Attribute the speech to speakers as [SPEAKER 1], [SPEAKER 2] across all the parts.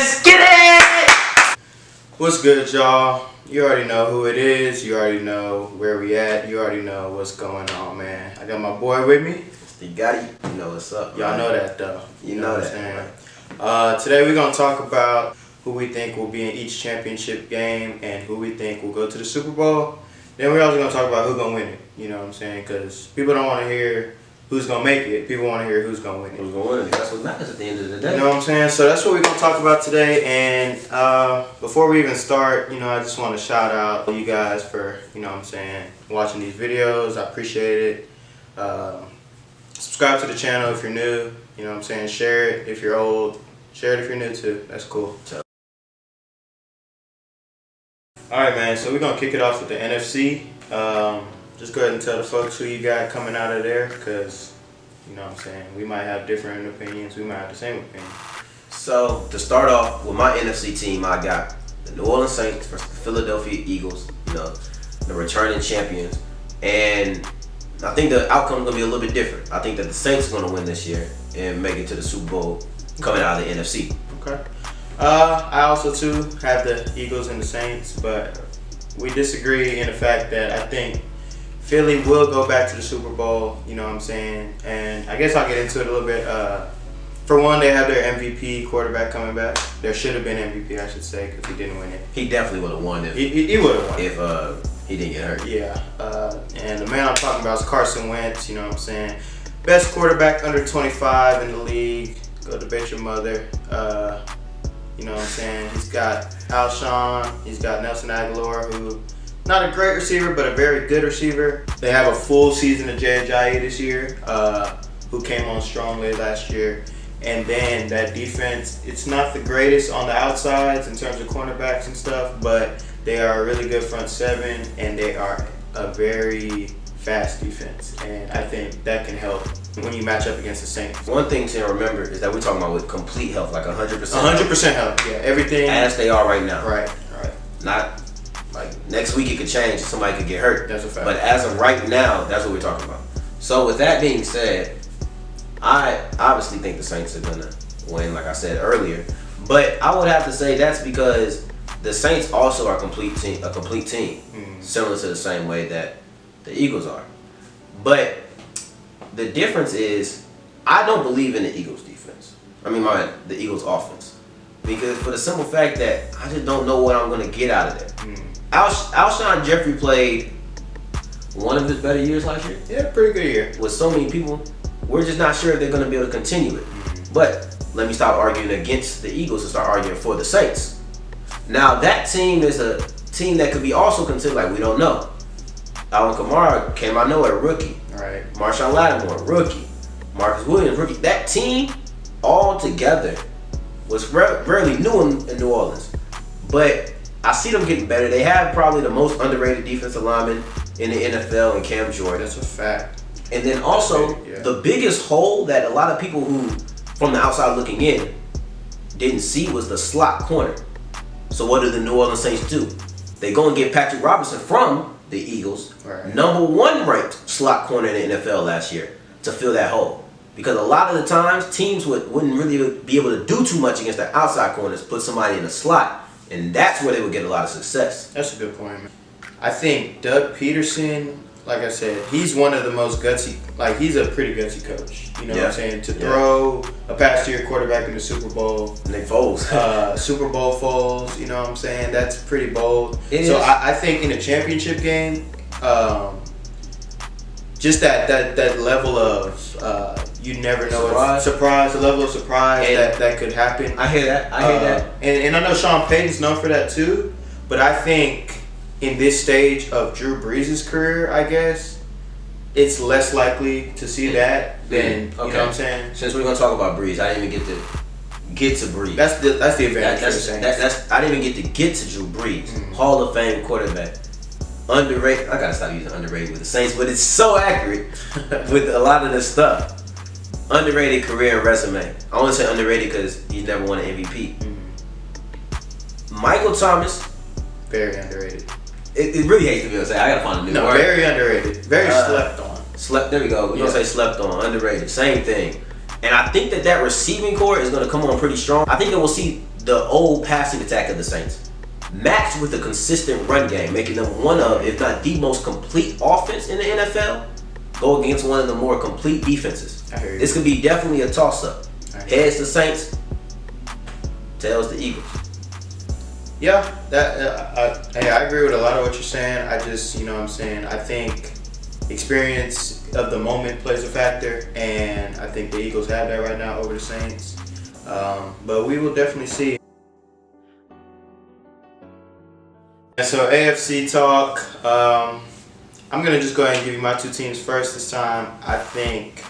[SPEAKER 1] Let's get it!
[SPEAKER 2] What's good, y'all? You already know who it is. You already know where we at. You already know what's going on, man. I got my boy with me.
[SPEAKER 1] You got it. You know what's up.
[SPEAKER 2] Y'all know that, though.
[SPEAKER 1] You know
[SPEAKER 2] what
[SPEAKER 1] that.
[SPEAKER 2] I'm saying? Today we're going to talk about who we think will be in each championship game and who we think will go to the Super Bowl. Then we're also going to talk about who's going to win it. You know what I'm saying? Because people don't want to hear who's going to make it. People want to hear who's going to win it.
[SPEAKER 1] Who's going to win it? That's what matters at the end of the day.
[SPEAKER 2] You know what I'm saying? So that's what we're going to talk about today. And before we even start, I just want to shout out you guys for, watching these videos. I appreciate it. Subscribe to the channel if you're new. You know what I'm saying? Share it if you're old. Share it if you're new too. That's cool. Alright, man. So we're going to kick it off with the NFC. Just go ahead and tell the folks who you got coming out of there, because, you know what I'm saying, we might have different opinions, we might have the same opinion.
[SPEAKER 1] So, to start off with my NFC team, I got the New Orleans Saints versus the Philadelphia Eagles, the returning champions. And I think the outcome is going to be a little bit different. I think that the Saints are going to win this year and make it to the Super Bowl coming out of the NFC.
[SPEAKER 2] Okay. I also, too, have the Eagles and the Saints, but we disagree in the fact that I think Philly will go back to the Super Bowl, you know what I'm saying? And I guess I'll get into it a little bit. For one, they have their MVP quarterback coming back. There should have been MVP, I should say, because he didn't win it.
[SPEAKER 1] He definitely would have won if
[SPEAKER 2] he would have won
[SPEAKER 1] if he didn't get hurt.
[SPEAKER 2] Yeah. And the man I'm talking about is Carson Wentz, you know what I'm saying? Best quarterback under 25 in the league. Go debate your mother. You know what I'm saying? He's got Alshon. He's got Nelson Aguilar, who... not a great receiver, but a very good receiver. They have a full season of Jay Ajayi this year, who came on strong late last year. And then that defense, it's not the greatest on the outsides in terms of cornerbacks and stuff, but they are a really good front seven, and they are a very fast defense. And I think that can help when you match up against the Saints.
[SPEAKER 1] One thing to remember is that we're talking about with complete health, like 100%.
[SPEAKER 2] 100% health, yeah. Everything.
[SPEAKER 1] As they are right now.
[SPEAKER 2] Right.
[SPEAKER 1] Not... like next week it could change, somebody could get hurt.
[SPEAKER 2] That's a fact.
[SPEAKER 1] But as of right now, that's what we're talking about. So with that being said, I obviously think the Saints are gonna win, like I said earlier. But I would have to say that's because the Saints also are a complete team, similar to the same way that the Eagles are. But the difference is, I don't believe in the Eagles defense. The Eagles offense, because for the simple fact that I just don't know what I'm gonna get out of there. Alshon Jeffrey played one of his better years last year.
[SPEAKER 2] Yeah, pretty good year.
[SPEAKER 1] With so many people, we're just not sure if they're going to be able to continue it. But let me stop arguing against the Eagles and start arguing for the Saints. Now, that team is a team that could be also considered, like, we don't know. Alvin Kamara came out of nowhere, rookie.
[SPEAKER 2] Right.
[SPEAKER 1] Marshawn Lattimore, rookie. Marcus Williams, rookie. That team all together was rarely new in New Orleans. But I see them getting better. They have probably the most underrated defensive lineman in the NFL in Cam Jordan.
[SPEAKER 2] That's a fact.
[SPEAKER 1] And then also, the biggest hole that a lot of people who, from the outside looking in, didn't see was the slot corner. So what do the New Orleans Saints do? They go and get Patrick Robinson from the Eagles, #1 ranked slot corner in the NFL last year, to fill that hole. Because a lot of the times, teams wouldn't really be able to do too much against the outside corners, put somebody in the slot. And that's where they would get a lot of success.
[SPEAKER 2] That's a good point, man. I think Doug Peterson, like I said, he's one of the most gutsy, he's a pretty gutsy coach. You know what I'm saying? To throw a pass to your quarterback in the Super Bowl.
[SPEAKER 1] Nick Foles.
[SPEAKER 2] Super Bowl Foles, you know what I'm saying? That's pretty bold.
[SPEAKER 1] So
[SPEAKER 2] I think in a championship game, just that level of, you never know, the level of surprise that could happen.
[SPEAKER 1] I hear that. I hear that.
[SPEAKER 2] And I know Sean Payton's known for that too, but I think in this stage of Drew Brees' career, I guess, it's less likely to see that than, you know what I'm saying?
[SPEAKER 1] Since we're going to talk about Brees, I didn't even get to Brees.
[SPEAKER 2] That's the advantage.
[SPEAKER 1] I didn't even get to Drew Brees. Hall of Fame quarterback. Underrated. I got to stop using underrated with the Saints, but it's so accurate with a lot of this stuff. Underrated career and resume. I only say underrated because he's never won an MVP. Michael Thomas.
[SPEAKER 2] Very underrated.
[SPEAKER 1] It really hates to be able to say. I gotta find a new word.
[SPEAKER 2] Very underrated. Very slept on.
[SPEAKER 1] There we go. We're gonna say slept on, underrated. Same thing. And I think that receiving core is gonna come on pretty strong. I think that we'll see the old passing attack of the Saints, matched with a consistent run game, making them one of, if not the most complete offense in the NFL, go against one of the more complete defenses. This could be definitely a toss-up. Heads the Saints, tails the Eagles.
[SPEAKER 2] Yeah, hey, I agree with a lot of what you're saying. I just, you know what I'm saying, I think experience of the moment plays a factor, and I think the Eagles have that right now over the Saints. But we will definitely see. And so AFC talk, I'm going to just go ahead and give you my two teams first this time. I think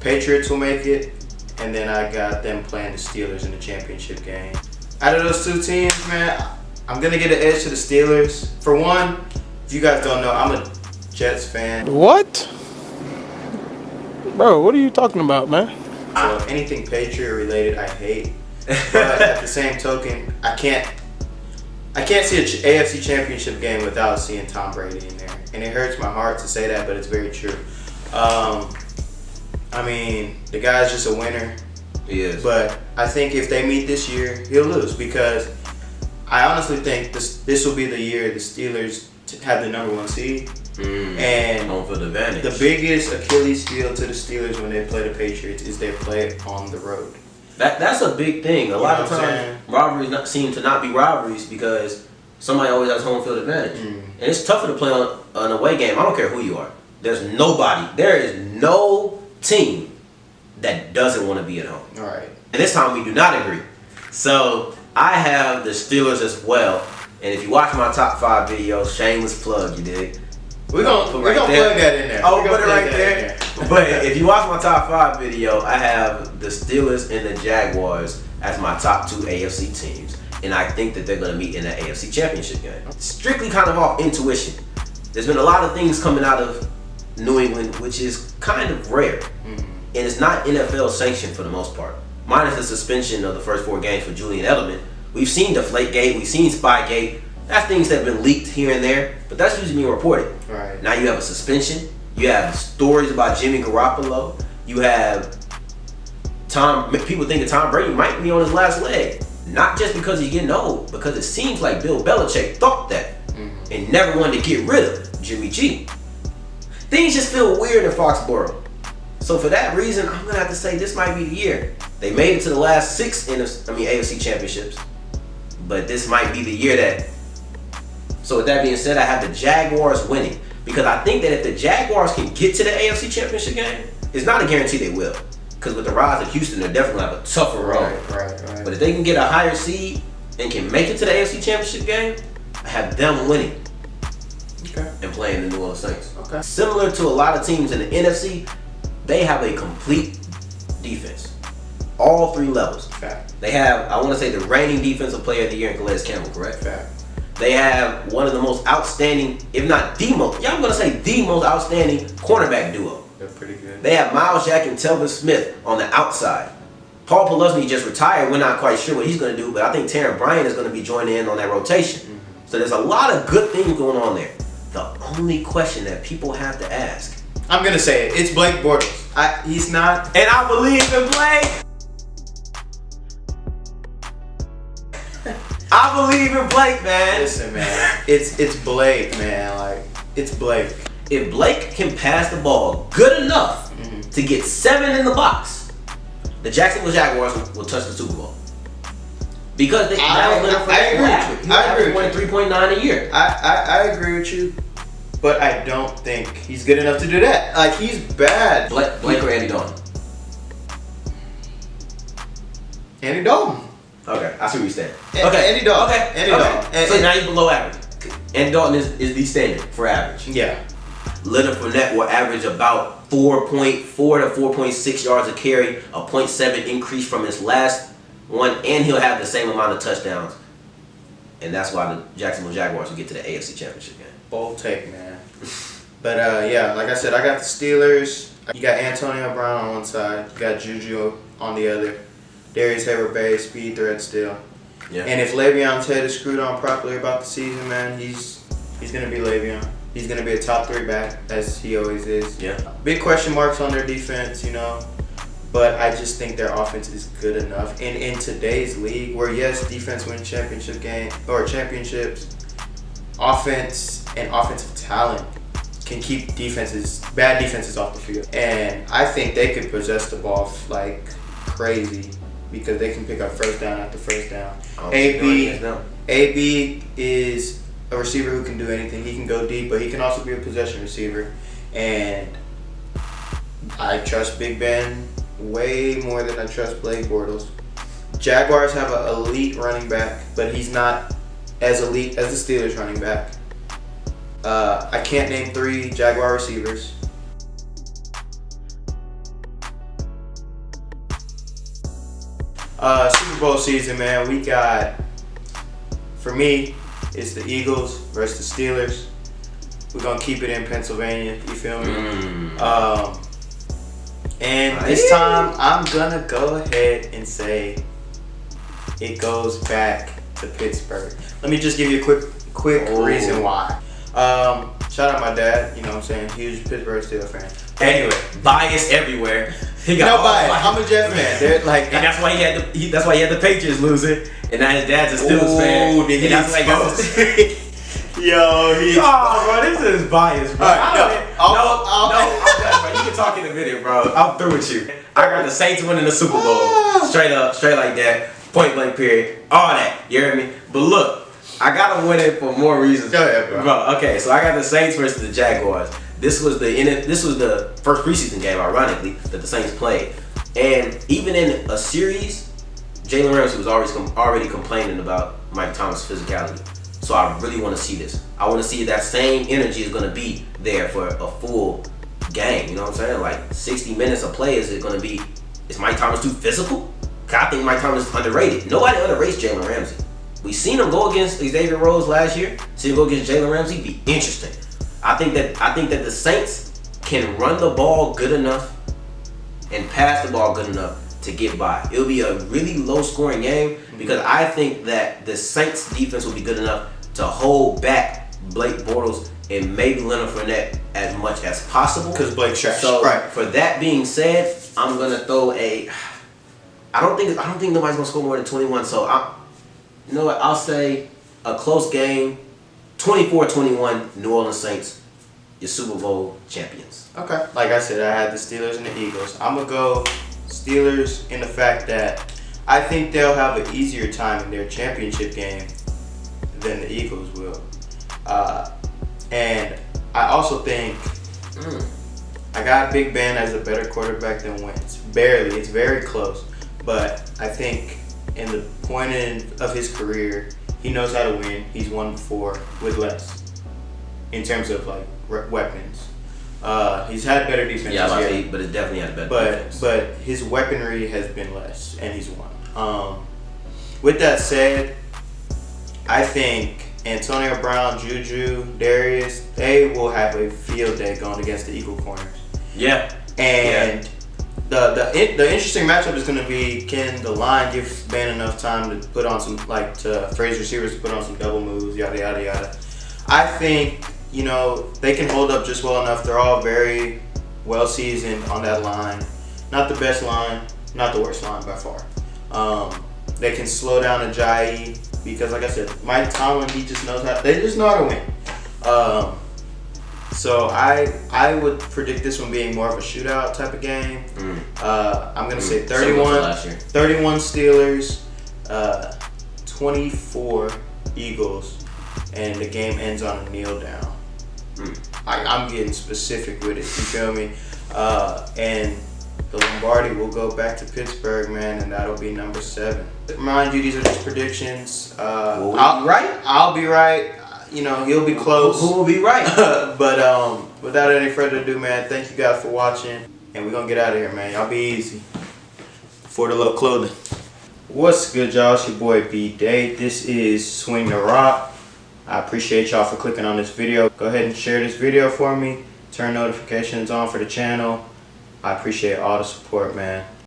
[SPEAKER 2] Patriots will make it, and then I got them playing the Steelers in the championship game. Out of those two teams, man, I'm going to get an edge to the Steelers. For one, if you guys don't know, I'm a Jets fan.
[SPEAKER 3] What? Bro, what are you talking about, man?
[SPEAKER 2] So anything Patriot related, I hate. But at the same token, I can't see an AFC championship game without seeing Tom Brady in there. And it hurts my heart to say that, but it's very true. I mean, the guy's just a winner.
[SPEAKER 1] He is.
[SPEAKER 2] But I think if they meet this year, he'll lose, because I honestly think this will be the year the Steelers have the number 1 seed. And
[SPEAKER 1] home field advantage.
[SPEAKER 2] The biggest Achilles heel to the Steelers when they play the Patriots is they play on the road.
[SPEAKER 1] That's a big thing. A lot of times, rivalries seem to not be rivalries because somebody always has home field advantage. And it's tougher to play on an away game. I don't care who you are. There is no team that doesn't want to be at home.
[SPEAKER 2] All right.
[SPEAKER 1] And this time we do not agree. So I have the Steelers as well. And if you watch my top 5 videos, shameless plug, you dig?
[SPEAKER 2] We're gonna plug that in there.
[SPEAKER 1] Oh, put it right there. But if you watch my top 5 video, I have the Steelers and the Jaguars as my top 2 AFC teams. And I think that they're going to meet in the AFC Championship game. Strictly kind of off intuition. There's been a lot of things coming out of New England, which is kind of rare. And it's not NFL sanctioned for the most part. Minus the suspension of the first 4 games for Julian Edelman. We've seen Deflategate, we've seen Spygate. That's things that have been leaked here and there, but that's usually being reported.
[SPEAKER 2] Right.
[SPEAKER 1] Now you have a suspension. You have stories about Jimmy Garoppolo. You have people thinking Tom Brady might be on his last leg. Not just because he's getting old, because it seems like Bill Belichick thought that and never wanted to get rid of Jimmy G. Things just feel weird in Foxborough. So for that reason, I'm going to have to say this might be the year. They made it to the last 6 AFC championships, but this might be the year that. So with that being said, I have the Jaguars winning, because I think that if the Jaguars can get to the AFC Championship game, it's not a guarantee they will. Because with the rise of Houston, they're definitely going to have a tougher road.
[SPEAKER 2] Right.
[SPEAKER 1] But if they can get a higher seed and can make it to the AFC Championship game, I have them winning.
[SPEAKER 2] Okay.
[SPEAKER 1] And playing the New Orleans Saints.
[SPEAKER 2] Okay.
[SPEAKER 1] Similar to a lot of teams in the NFC, they have a complete defense. All 3 levels.
[SPEAKER 2] Fact.
[SPEAKER 1] They have, I want to say, the reigning defensive player of the year in Calais Campbell, correct?
[SPEAKER 2] Fact.
[SPEAKER 1] They have one of the most outstanding, if not the most, I'm going to say the most outstanding cornerback duo.
[SPEAKER 2] They're pretty good.
[SPEAKER 1] They have Miles Jack and Telvin Smith on the outside. Paul Peluzny just retired. We're not quite sure what he's going to do, but I think Taron Bryan is going to be joining in on that rotation. So there's a lot of good things going on there. The only question that people have to ask.
[SPEAKER 2] I'm going to say it. It's Blake Bortles. He's not.
[SPEAKER 1] And I believe in Blake. I believe in Blake, man.
[SPEAKER 2] Listen, man. It's Blake, man. Like, it's Blake.
[SPEAKER 1] If Blake can pass the ball good enough to get 7 in the box, the Jacksonville Jaguars will touch the Super Bowl. Because they now live for that average.
[SPEAKER 2] I agree with you.
[SPEAKER 1] 3.9 a year.
[SPEAKER 2] I agree with you, but I don't think he's good enough to do that. Like, he's bad.
[SPEAKER 1] Blake or Andy Dalton?
[SPEAKER 2] Andy Dalton.
[SPEAKER 1] Okay, I see what you're saying.
[SPEAKER 2] Okay, Andy Dalton. Okay, Andy Dalton.
[SPEAKER 1] So now you're below average. Andy Dalton is the standard for average.
[SPEAKER 2] Yeah.
[SPEAKER 1] Leonard Fournette will average about 4.4 to 4.6 yards a carry, a 0.7 increase from his last one, and he'll have the same amount of touchdowns. And that's why the Jacksonville Jaguars will get to the AFC Championship game.
[SPEAKER 2] Bold take, man. But yeah, like I said, I got the Steelers. You got Antonio Brown on one side. You got Juju on the other. Darius Heyward-Bay, speed threat still.
[SPEAKER 1] Yeah.
[SPEAKER 2] And if Le'Veon's head is screwed on properly about the season, man, he's gonna be Le'Veon. He's gonna be a top 3 back, as he always is.
[SPEAKER 1] Yeah.
[SPEAKER 2] Big question marks on their defense, you know. but I just think their offense is good enough. And in today's league, where yes, defense wins championship game or championships, offense and offensive talent can keep bad defenses off the field. And I think they could possess the ball like crazy because they can pick up first down after first down. AB is a receiver who can do anything. He can go deep, but he can also be a possession receiver. And I trust Big Ben way more than I trust Blake Bortles. Jaguars have an elite running back, but he's not as elite as the Steelers running back. I can't name 3 Jaguar receivers. Super Bowl season, man. We got, for me, it's the Eagles versus the Steelers. We're gonna keep it in Pennsylvania. You feel me? And this time, I'm gonna go ahead and say it goes back to Pittsburgh. Let me just give you a quick reason why. Shout out my dad. You know what I'm saying? Huge Pittsburgh Steelers fan.
[SPEAKER 1] Anyway, bias everywhere.
[SPEAKER 2] He got no bias. I'm a Jets fan. They're like,
[SPEAKER 1] and that's why he had the Patriots losing, and now his dad's a Steelers fan.
[SPEAKER 2] Did he
[SPEAKER 1] that's why he got the
[SPEAKER 2] Yo,
[SPEAKER 1] bro, this is bias, bro.
[SPEAKER 2] Right,
[SPEAKER 1] I'm done, bro. You can talk in a minute, bro. I'm through with you. I got the Saints winning the Super Bowl. Straight up, straight like that. Point blank period. All that. You hear me? But look, I gotta win it for more reasons.
[SPEAKER 2] Go ahead, bro.
[SPEAKER 1] Okay, so I got the Saints versus the Jaguars. This was the first preseason game, ironically, that the Saints played. And even in a series, Jalen Ramsey was already complaining about Mike Thomas' physicality. So I really want to see this. I want to see that same energy is going to be there for a full game. You know what I'm saying? Like 60 minutes of play, is Mike Thomas too physical? I think Mike Thomas is underrated. Nobody underrates Jalen Ramsey. We seen him go against Xavier Rhodes last year. See him go against Jalen Ramsey. Be interesting. I think that the Saints can run the ball good enough and pass the ball good enough to get by. It'll be a really low-scoring game because I think that the Saints defense will be good enough to hold back Blake Bortles and maybe Leonard Fournette as much as possible.
[SPEAKER 2] Because Blake's trash.
[SPEAKER 1] So
[SPEAKER 2] right.
[SPEAKER 1] For that being said, I'm gonna throw a. I don't think nobody's gonna score more than 21. So you know what? I'll say a close game, 24-21. New Orleans Saints, your Super Bowl champions.
[SPEAKER 2] Okay. Like I said, I had the Steelers and the Eagles. I'm gonna go Steelers in the fact that I think they'll have an easier time in their championship game than the Eagles will. And I also think I got Big Ben as a better quarterback than Wentz. Barely. It's very close. But I think in the point of his career, he knows how to win. He's won before with less in terms of like weapons. He's had better defenses.
[SPEAKER 1] Yeah, but it definitely had better defense.
[SPEAKER 2] But his weaponry has been less, and he's won. With that said, I think Antonio Brown, Juju, Darius, they will have a field day going against the Eagle corners.
[SPEAKER 1] Yeah.
[SPEAKER 2] And the interesting matchup is going to be, can the line give Ben enough time to put on some, for his receivers to put on some double moves, yada, yada, yada. I think, they can hold up just well enough. They're all very well seasoned on that line. Not the best line, not the worst line by far. They can slow down Ajayi because, like I said, Mike Tomlin, they just know how to win. So I would predict this one being more of a shootout type of game. I'm going to say 31 Steelers, 24 Eagles, and the game ends on a kneel down. I'm getting specific with it, you feel me? And the Lombardi will go back to Pittsburgh, man, and that'll be number 7. Mind you, these are just predictions.
[SPEAKER 1] Will we be right?
[SPEAKER 2] I'll be right. He'll be close.
[SPEAKER 1] Who will be right?
[SPEAKER 2] But without any further ado, man, thank you guys for watching. And we're going to get out of here, man. Y'all be easy. For the little clothing. What's good, y'all? It's your boy B-Day. This is Swing the Rock. I appreciate y'all for clicking on this video. Go ahead and share this video for me. Turn notifications on for the channel. I appreciate all the support, man.